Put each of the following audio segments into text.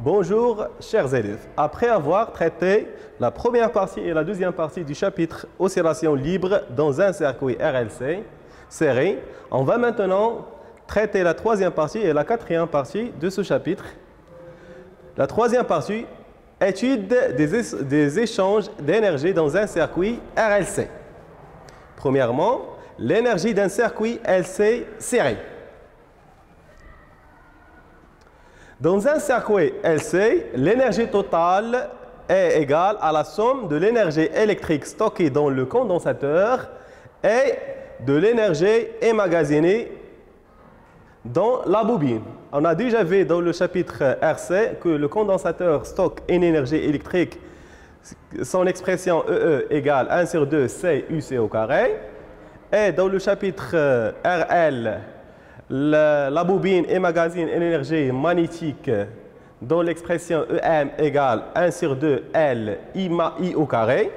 Bonjour, chers élèves. Après avoir traité la première partie et la deuxième partie du chapitre Oscillation libre dans un circuit RLC serré, on va maintenant traiter la troisième partie et la quatrième partie de ce chapitre. La troisième partie, étude des échanges d'énergie dans un circuit RLC. Premièrement, l'énergie d'un circuit LC serré. Dans un circuit LC, l'énergie totale est égale à la somme de l'énergie électrique stockée dans le condensateur et de l'énergie emmagasinée dans la bobine. On a déjà vu dans le chapitre RC que le condensateur stocke une énergie électrique, son expression EE égale 1 sur 2 CUC au carré. Et dans le chapitre RL, la bobine emmagasine une énergie magnétique dont l'expression EM égale 1 sur 2 L I au carré.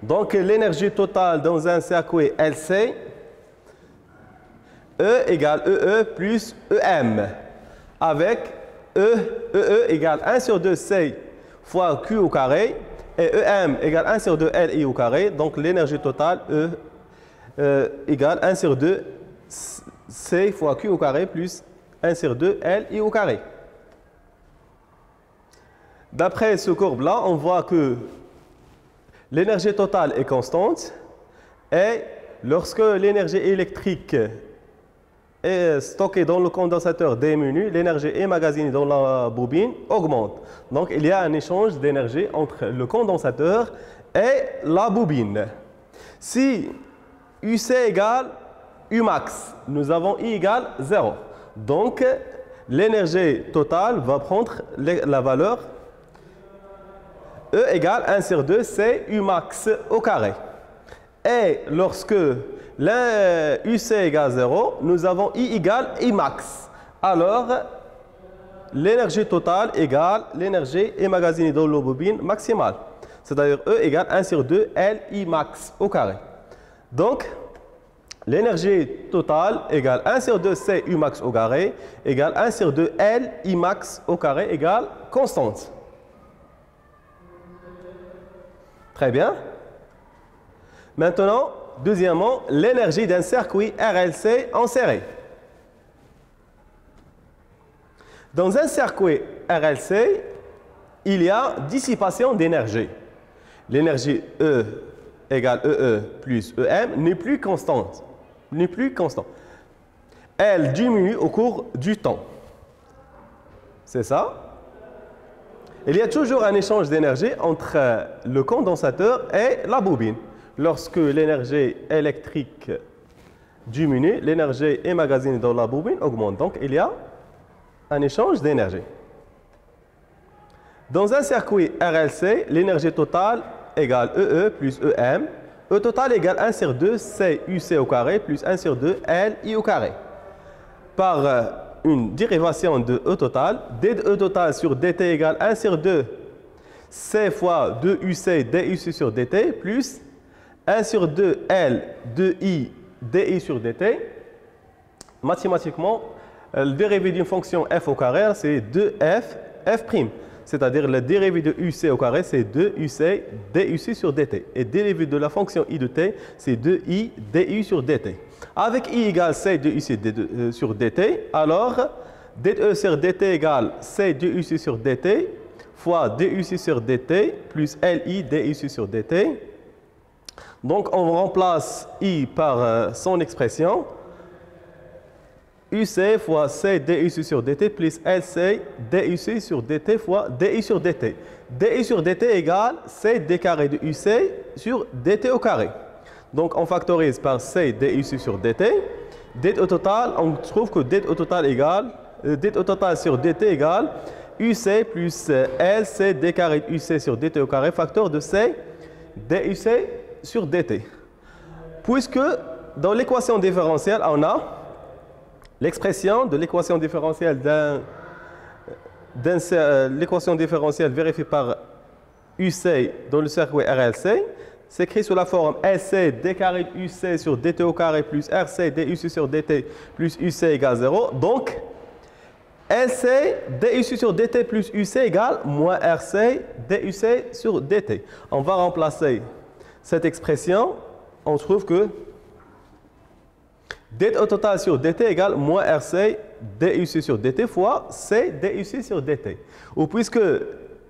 Donc l'énergie totale dans un circuit LC, E égale EE plus EM, avec EE égale 1 sur 2 C fois Q au carré, et EM égale 1 sur 2 LI au carré. Donc l'énergie totale égale 1 sur 2 C fois Q au carré plus 1 sur 2 LI au carré. D'après ce courbe-là, on voit que l'énergie totale est constante et lorsque l'énergie électrique est stockée dans le condensateur diminue, l'énergie emmagasinée dans la bobine augmente. Donc il y a un échange d'énergie entre le condensateur et la bobine. Si UC égale Umax, nous avons I égale 0. Donc l'énergie totale va prendre la valeur E égale 1 sur 2 C Umax au carré. Et lorsque UC égale 0, nous avons I égale Imax. Alors, l'énergie totale égale l'énergie emmagasinée dans la bobine maximale. C'est-à-dire E égale 1 sur 2 L Imax au carré. Donc, l'énergie totale égale 1 sur 2 C Umax au carré égale 1 sur 2 L Imax au carré égale constante. Très bien. Maintenant, deuxièmement, l'énergie d'un circuit RLC en série. Dans un circuit RLC, il y a dissipation d'énergie. L'énergie E égale EE plus EM n'est plus constante. Elle diminue au cours du temps. C'est ça? Il y a toujours un échange d'énergie entre le condensateur et la bobine. Lorsque l'énergie électrique diminue, l'énergie emmagasinée dans la bobine augmente. Donc, il y a un échange d'énergie. Dans un circuit RLC, l'énergie totale égale EE plus EM. E total égale 1 sur 2 CUC au carré plus 1 sur 2 LI au carré. Par une dérivation de E total, dE total sur dt égale 1 sur 2 C fois 2UC DUC sur dt plus 1 sur 2 L 2I DI sur dt. Mathématiquement, le dérivé d'une fonction f au carré, c'est 2f f'. C'est-à-dire le dérivé de UC au carré, c'est 2UC DUC sur dt. Et le dérivé de la fonction I de t, c'est 2I DU sur dt. Avec I égale C DUC sur dt, alors dE sur dt égale C DUC sur dt fois DUC sur dt plus LI DUC sur dt. Donc on remplace I par son expression. UC fois C DUC sur dt plus LC DUC sur dt fois DI sur dt. DI sur dt égale C d carré de UC sur dt au carré. Donc on factorise par C DUC sur dt. Det au total, on trouve que det au total égale, det au total sur dt égale UC plus LC d carré de UC sur dt au carré, facteur de C DUC sur dt. Puisque dans l'équation différentielle, on a l'expression de l'équation différentielle l'équation différentielle vérifiée par UC dans le circuit RLC s'écrit sous la forme SC d carré de UC sur dt au carré plus RC DUC sur dt plus UC égale 0. Donc, LC DUC sur DT plus UC égale moins RC DUC sur DT. On va remplacer cette expression. On trouve que DT au total sur DT égale moins RC DUC sur DT fois C DUC sur DT. Ou puisque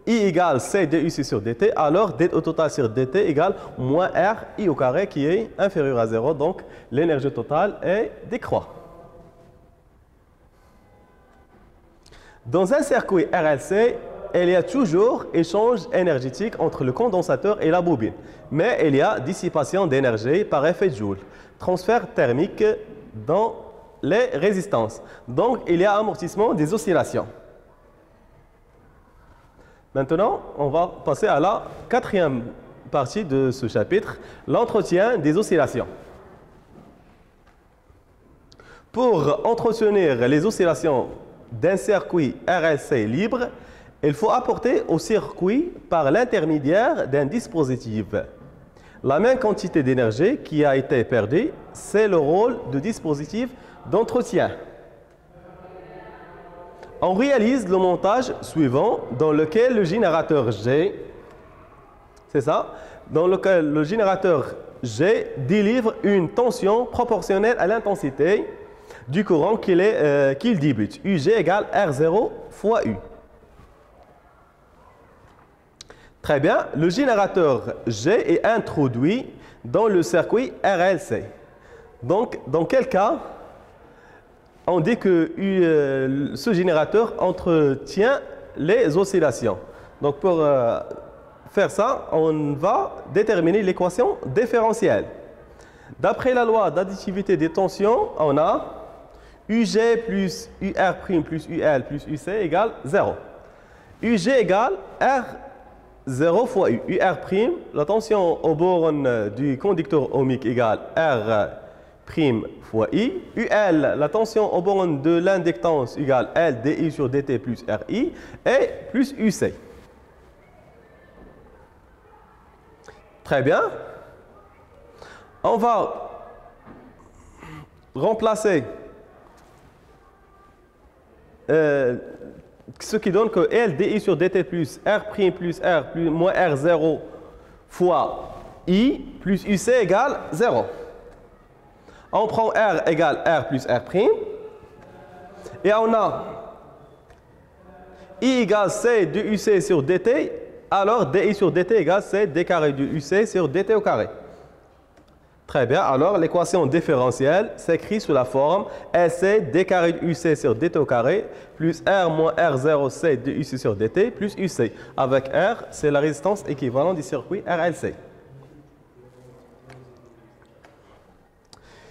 I égale C DUC sur DT, alors DT au total sur DT égale moins R I au carré qui est inférieur à 0. Donc l'énergie totale décroît. Dans un circuit RLC, il y a toujours échange énergétique entre le condensateur et la bobine. Mais il y a dissipation d'énergie par effet Joule, transfert thermique dans les résistances. Donc, il y a amortissement des oscillations. Maintenant, on va passer à la quatrième partie de ce chapitre, l'entretien des oscillations. Pour entretenir les oscillations d'un circuit RLC libre, il faut apporter au circuit par l'intermédiaire d'un dispositif la même quantité d'énergie qui a été perdue. C'est le rôle du dispositif d'entretien. On réalise le montage suivant dans lequel le générateur G, c'est ça, dans lequel le générateur G délivre une tension proportionnelle à l'intensité du courant qu'il débute. UG égale R0 fois U. Très bien, le générateur G est introduit dans le circuit RLC. Donc, dans quel cas on dit que ce générateur entretient les oscillations? Donc, pour faire ça, on va déterminer l'équation différentielle. D'après la loi d'additivité des tensions, on a UG plus UR' plus UL plus UC égale 0. UG égale R0 fois U. UR', la tension au borne du conducteur ohmique égale R' fois I. UL, la tension au borne de l'inductance égale L dI sur dt plus RI et plus UC. Très bien. On va remplacer ce qui donne que L dI sur dt plus R' plus R plus moins R0 fois I plus UC égale 0. On prend R égale R plus R'. Et on a I égale C de UC sur dt. Alors dI sur dt égale C d carré de UC sur dt au carré. Très bien. Alors l'équation différentielle s'écrit sous la forme SC d carré de UC sur dt au carré plus R moins R0 C de UC sur dt plus UC. Avec R, c'est la résistance équivalente du circuit RLC.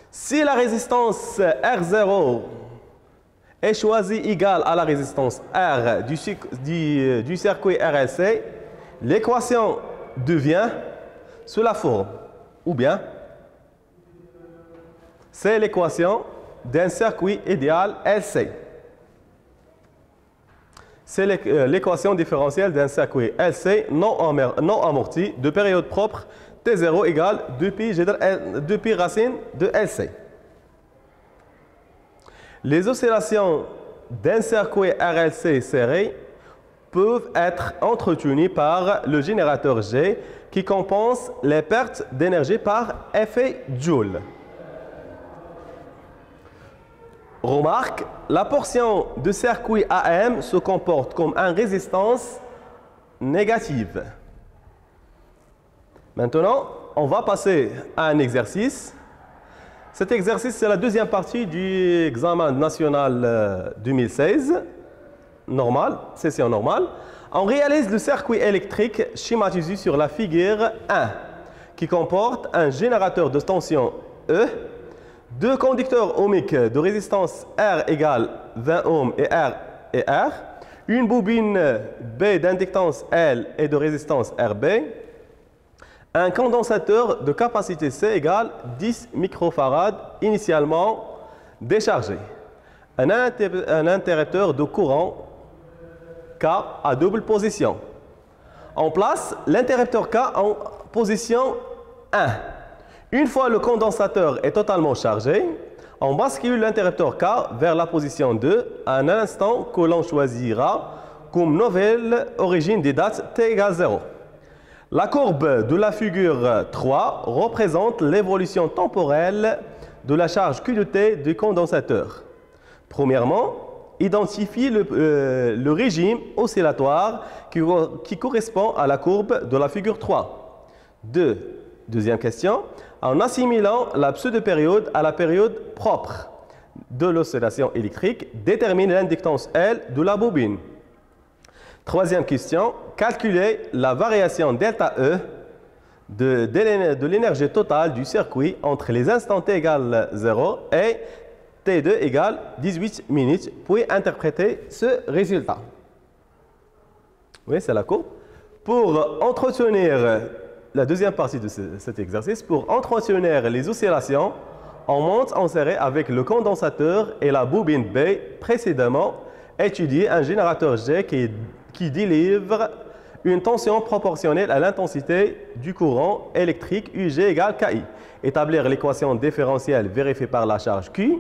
Si la résistance R0 est choisie égale à la résistance R du circuit RLC, l'équation devient sous la forme, ou bien c'est l'équation d'un circuit idéal LC. C'est l'équation différentielle d'un circuit LC non amorti de période propre T0 égale 2pi racine de LC. Les oscillations d'un circuit RLC serré peuvent être entretenues par le générateur G qui compense les pertes d'énergie par effet Joule. Remarque, la portion de circuit AM se comporte comme une résistance négative. Maintenant, on va passer à un exercice. Cet exercice, c'est la deuxième partie du examen national 2016, normal, session normale. On réalise le circuit électrique schématisé sur la figure 1, qui comporte un générateur de tension E, deux conducteurs ohmiques de résistance R égale 20 ohms et R, une bobine B d'inductance L et de résistance RB, un condensateur de capacité C égale 10 microfarad initialement déchargé, un interrupteur de courant K à double position. On place l'interrupteur K en position 1. Une fois le condensateur est totalement chargé, On bascule l'interrupteur K vers la position 2 à un instant que l'on choisira comme nouvelle origine des dates t égale 0. La courbe de la figure 3 représente l'évolution temporelle de la charge Q de T du condensateur. Premièrement, identifie le régime oscillatoire qui correspond à la courbe de la figure 3. Deuxième question, en assimilant la pseudo-période à la période propre de l'oscillation électrique, détermine l'inductance L de la bobine. Troisième question, calculer la variation delta E de l'énergie totale du circuit entre les instants t égale 0 et T2 égale 18 minutes. Puis interpréter ce résultat. Oui, c'est la courbe. Pour entretenir la deuxième partie de cet exercice, pour entretenir les oscillations, on monte en série avec le condensateur et la bobine B précédemment étudié un générateur G qui délivre une tension proportionnelle à l'intensité du courant électrique UG égale KI. Établir l'équation différentielle vérifiée par la charge Q.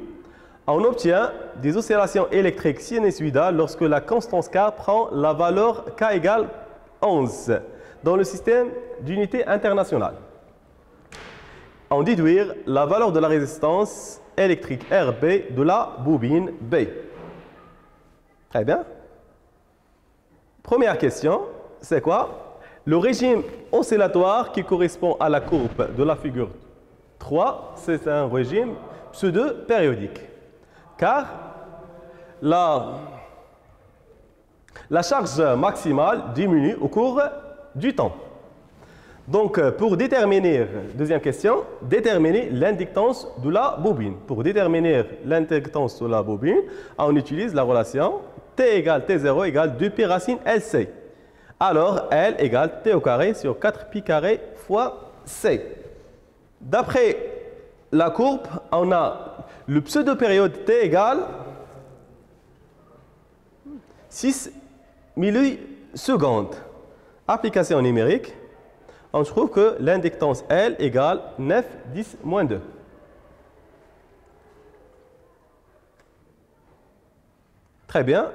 On obtient des oscillations électriques sinusoïdales lorsque la constance K prend la valeur K égale 11 dans le système d'unité internationale. On déduire la valeur de la résistance électrique RB de la bobine B. Très bien. Première question, c'est quoi? Le régime oscillatoire qui correspond à la courbe de la figure 3, c'est un régime pseudo-périodique. Car la charge maximale diminue au cours du temps. Donc, pour déterminer, deuxième question, déterminer l'inductance de la bobine. Pour déterminer l'inductance de la bobine, on utilise la relation T égale T0 égale 2pi racine LC. Alors, L égale T au carré sur 4pi carré fois C. D'après la courbe, on a le pseudo-période T égale 6 millisecondes. Application numérique, on trouve que l'inductance L égale 9, 10, moins 2. Très bien.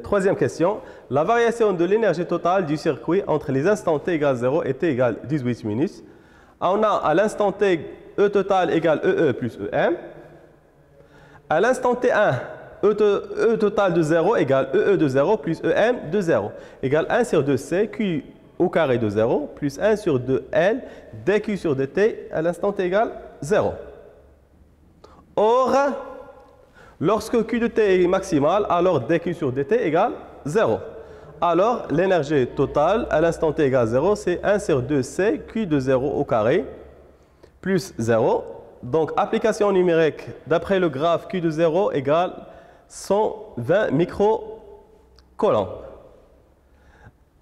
Troisième question. La variation de l'énergie totale du circuit entre les instants t égale 0 et t égale 18 minutes. On a à l'instant t E total égale EE plus EM. À l'instant T1, E total de 0 égale EE de 0 plus EM de 0 égale 1 sur 2C Q au carré de 0 plus 1 sur 2L dQ sur dt à l'instant T égale 0. Or, lorsque Q de T est maximal, alors dQ sur dt égale 0. Alors, l'énergie totale à l'instant T égale 0, c'est 1 sur 2C Q de 0 au carré plus 0. Donc, application numérique, d'après le graphe Q de 0 égale 120 microcoulombs.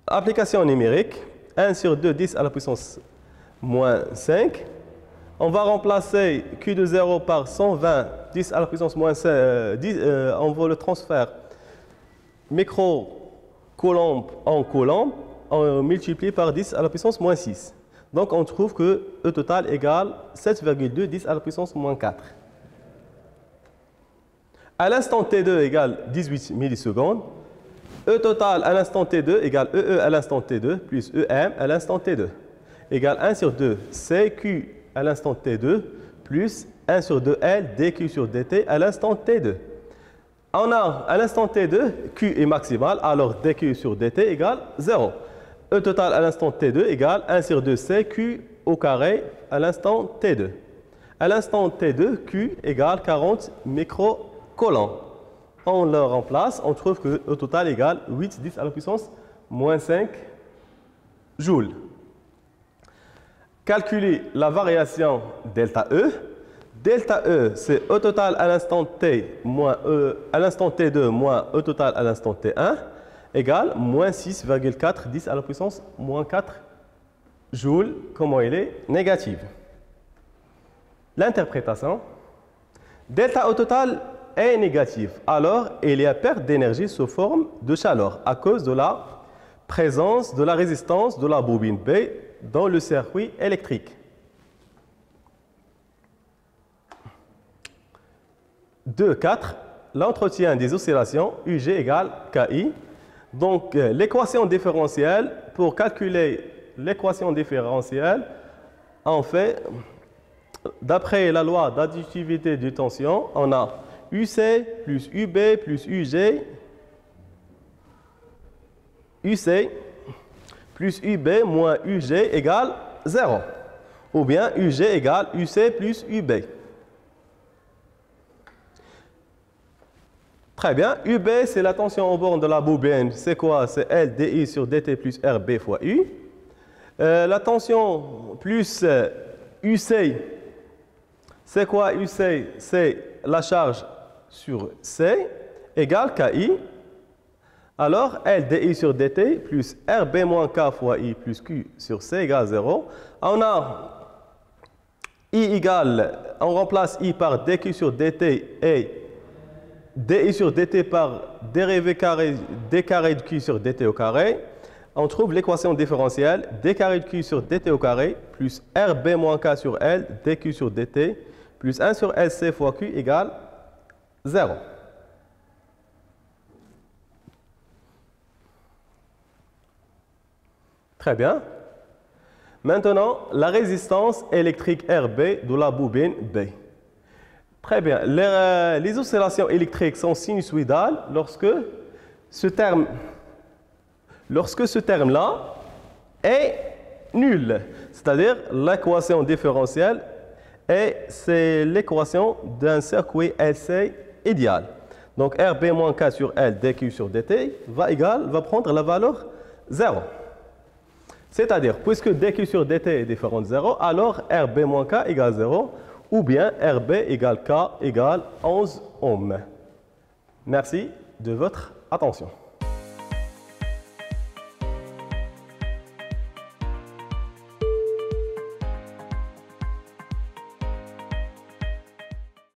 Application numérique, 1 sur 2, 10 à la puissance moins 5. On va remplacer Q de 0 par 120, 10 à la puissance moins 5, on va le transfert microcoulomb en coulomb, on multiplie par 10 à la puissance moins 6. Donc, on trouve que E total égale 7,2, 10 à la puissance moins 4. À l'instant T2 égale 18 millisecondes. E total à l'instant T2 égale EE à l'instant T2 plus EM à l'instant T2 égale 1 sur 2 CQ à l'instant T2 plus 1 sur 2L dQ sur dt à l'instant T2. On a à l'instant T2, Q est maximal, alors dQ sur dt égale 0. E total à l'instant T2 égale 1 sur 2 CQ au carré à l'instant T2. À l'instant T2, Q égale 40 microcoulombs. On le remplace, on trouve que E total égale 8, 10 à la puissance moins 5 joules. Calculer la variation delta E. Delta E, c'est E total à l'instant T moins à l'instant T2 moins E total à l'instant T1 égale moins 6,4, 10 à la puissance moins 4 joules, comment il est négatif. L'interprétation. Delta E total est négatif, alors il y a perte d'énergie sous forme de chaleur à cause de la présence de la résistance de la bobine B dans le circuit électrique. 2, 4, l'entretien des oscillations UG égale KI. Donc, l'équation différentielle, pour calculer l'équation différentielle, on fait, d'après la loi d'additivité du tension, on a UC plus UB plus UG, UC plus UB moins UG égale 0. Ou bien UG égale UC plus UB. Très bien. UB, c'est la tension aux bornes de la bobine. C'est quoi? C'est L dI sur dt plus RB fois U. La tension plus UC, c'est quoi UC? C'est la charge sur C égale KI. Alors, L dI sur dt plus RB moins K fois I plus Q sur C égale 0. On a I égale, on remplace I par dQ sur dt et dI sur dt par dérivé carré d carré de Q sur dt au carré. On trouve l'équation différentielle d carré de Q sur dt au carré plus RB moins K sur L dQ sur dt plus 1 sur LC fois Q égale 0. Très bien. Maintenant, la résistance électrique RB de la bobine B. Très bien. Les oscillations électriques sont sinusoïdales lorsque ce terme-là est nul. C'est-à-dire l'équation différentielle, c'est l'équation d'un circuit LC idéal. Donc RB moins K sur L dQ sur dt va prendre la valeur 0. C'est-à-dire, puisque dQ sur dt est différent de 0, alors RB moins K égale 0, ou bien RB égale K égale 11 ohms. Merci de votre attention.